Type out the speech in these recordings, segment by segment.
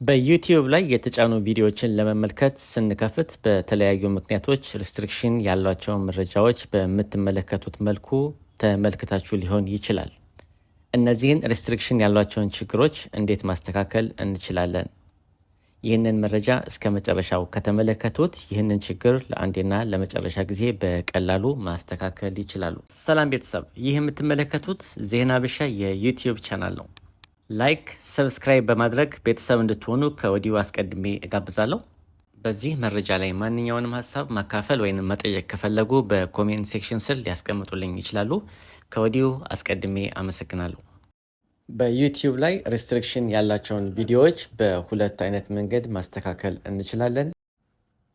በዩቲዩብ ላይ የተጫኑ ቪዲዮዎችን ለመመልከት ስንከፍት በተለያዩ ምክንያቶች ሪስትሪክሽን ያሏቸውን መረጃዎች በምትመለከቱት መልኩ ተመልክታችሁ ሊሆን ይችላል። እነዚህን ሪስትሪክሽን ያሏቸውን ችግሮች እንዴት ማስተካከል እንችላለን? ይህንን መረጃ እስከ መጨረሻው ከተመለከቱት ይህንን ችግር ለአንዴና ለመጨረሻ ጊዜ በቀላሉ ማስተካከል ይችላሉ። ሰላም ቤተሰብ፣ ይህ የምትመለከቱት ዜና ብሻ የዩቲዩብ ቻናል ነው። ላይክ፣ ሰብስክራይብ በማድረግ ቤተሰብ እንድትሆኑ ከወዲሁ አስቀድሜ እጋብዛለሁ። በዚህ መረጃ ላይ ማንኛውንም ሀሳብ ማካፈል ወይም መጠየቅ ከፈለጉ በኮሜንት ሴክሽን ስር ሊያስቀምጡልኝ ይችላሉ። ከወዲሁ አስቀድሜ አመሰግናለሁ። በዩቲዩብ ላይ ሪስትሪክሽን ያላቸውን ቪዲዮዎች በሁለት አይነት መንገድ ማስተካከል እንችላለን።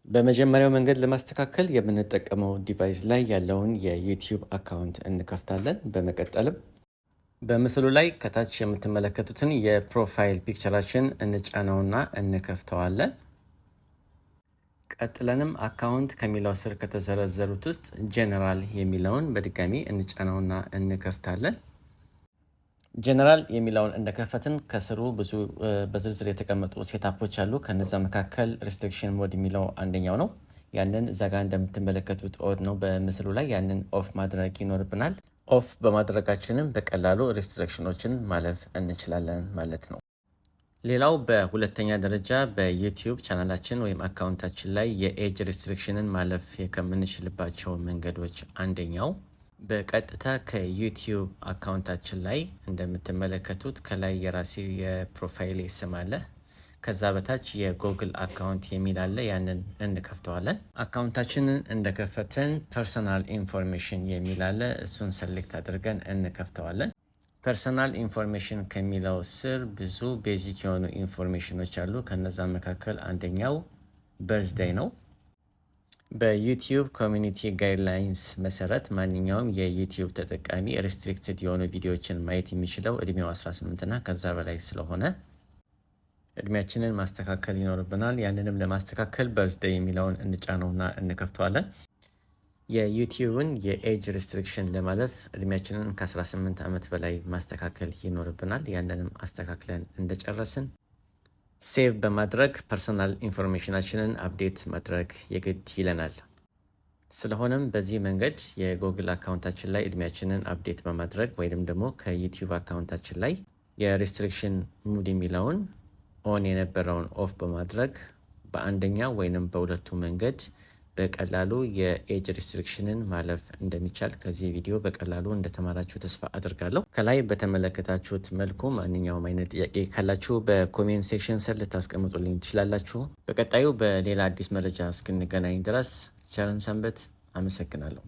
በመጀመሪያው መንገድ ለማስተካከል የምንጠቀመው ዲቫይስ ላይ ያለውን የዩቲዩብ አካውንት እንከፍታለን። በመቀጠልም በምስሉ ላይ ከታች የምትመለከቱትን የፕሮፋይል ፒክቸራችን እንጫነውና እንከፍተዋለን። ቀጥለንም አካውንት ከሚለው ስር ከተዘረዘሩት ውስጥ ጀነራል የሚለውን በድጋሚ እንጫነውና እንከፍታለን። ጀነራል የሚለውን እንደከፈትን ከስሩ ብዙ በዝርዝር የተቀመጡ ሴታፖች አሉ። ከነዛ መካከል ሪስትሪክሽን ሞድ የሚለው አንደኛው ነው። ያንን እዛ ጋር እንደምትመለከቱት ኦድ ነው በምስሉ ላይ። ያንን ኦፍ ማድረግ ይኖርብናል። ኦፍ በማድረጋችንም በቀላሉ ሪስትሪክሽኖችን ማለፍ እንችላለን ማለት ነው። ሌላው በሁለተኛ ደረጃ በዩቲዩብ ቻናላችን ወይም አካውንታችን ላይ የኤጅ ሪስትሪክሽንን ማለፍ ከምንችልባቸው መንገዶች አንደኛው በቀጥታ ከዩቲዩብ አካውንታችን ላይ እንደምትመለከቱት ከላይ የራሴ የፕሮፋይል ስም አለ። ከዛ በታች የጎግል አካውንት የሚል አለ። ያንን እንከፍተዋለን። አካውንታችንን እንደከፈትን ፐርሰናል ኢንፎርሜሽን የሚል አለ። እሱን ሰሌክት አድርገን እንከፍተዋለን። ፐርሰናል ኢንፎርሜሽን ከሚለው ስር ብዙ ቤዚክ የሆኑ ኢንፎርሜሽኖች አሉ። ከነዛ መካከል አንደኛው በርዝዴይ ነው። በዩቲዩብ ኮሚኒቲ ጋይድላይንስ መሰረት ማንኛውም የዩቲዩብ ተጠቃሚ ሪስትሪክትድ የሆኑ ቪዲዮዎችን ማየት የሚችለው እድሜው 18 እና ከዛ በላይ ስለሆነ እድሜያችንን ማስተካከል ይኖርብናል። ያንንም ለማስተካከል በርዝዴይ የሚለውን እንጫነውና እንከፍተዋለን። የዩቲዩብን የኤጅ ሪስትሪክሽን ለማለፍ እድሜያችንን ከ18 ዓመት በላይ ማስተካከል ይኖርብናል። ያንንም አስተካክለን እንደጨረስን ሴቭ በማድረግ ፐርሰናል ኢንፎርሜሽናችንን አፕዴት ማድረግ የግድ ይለናል። ስለሆነም በዚህ መንገድ የጎግል አካውንታችን ላይ እድሜያችንን አፕዴት በማድረግ ወይም ደግሞ ከዩቲዩብ አካውንታችን ላይ የሪስትሪክሽን ሙድ የሚለውን ኦን የነበረውን ኦፍ በማድረግ በአንደኛው ወይንም በሁለቱ መንገድ በቀላሉ የኤጅ ሪስትሪክሽንን ማለፍ እንደሚቻል ከዚህ ቪዲዮ በቀላሉ እንደተማራችሁ ተስፋ አድርጋለሁ። ከላይ በተመለከታችሁት መልኩ ማንኛውም አይነት ጥያቄ ካላችሁ በኮሜንት ሴክሽን ስር ልታስቀምጡልኝ ትችላላችሁ። በቀጣዩ በሌላ አዲስ መረጃ እስክንገናኝ ድረስ ቸርን ሰንበት። አመሰግናለሁ።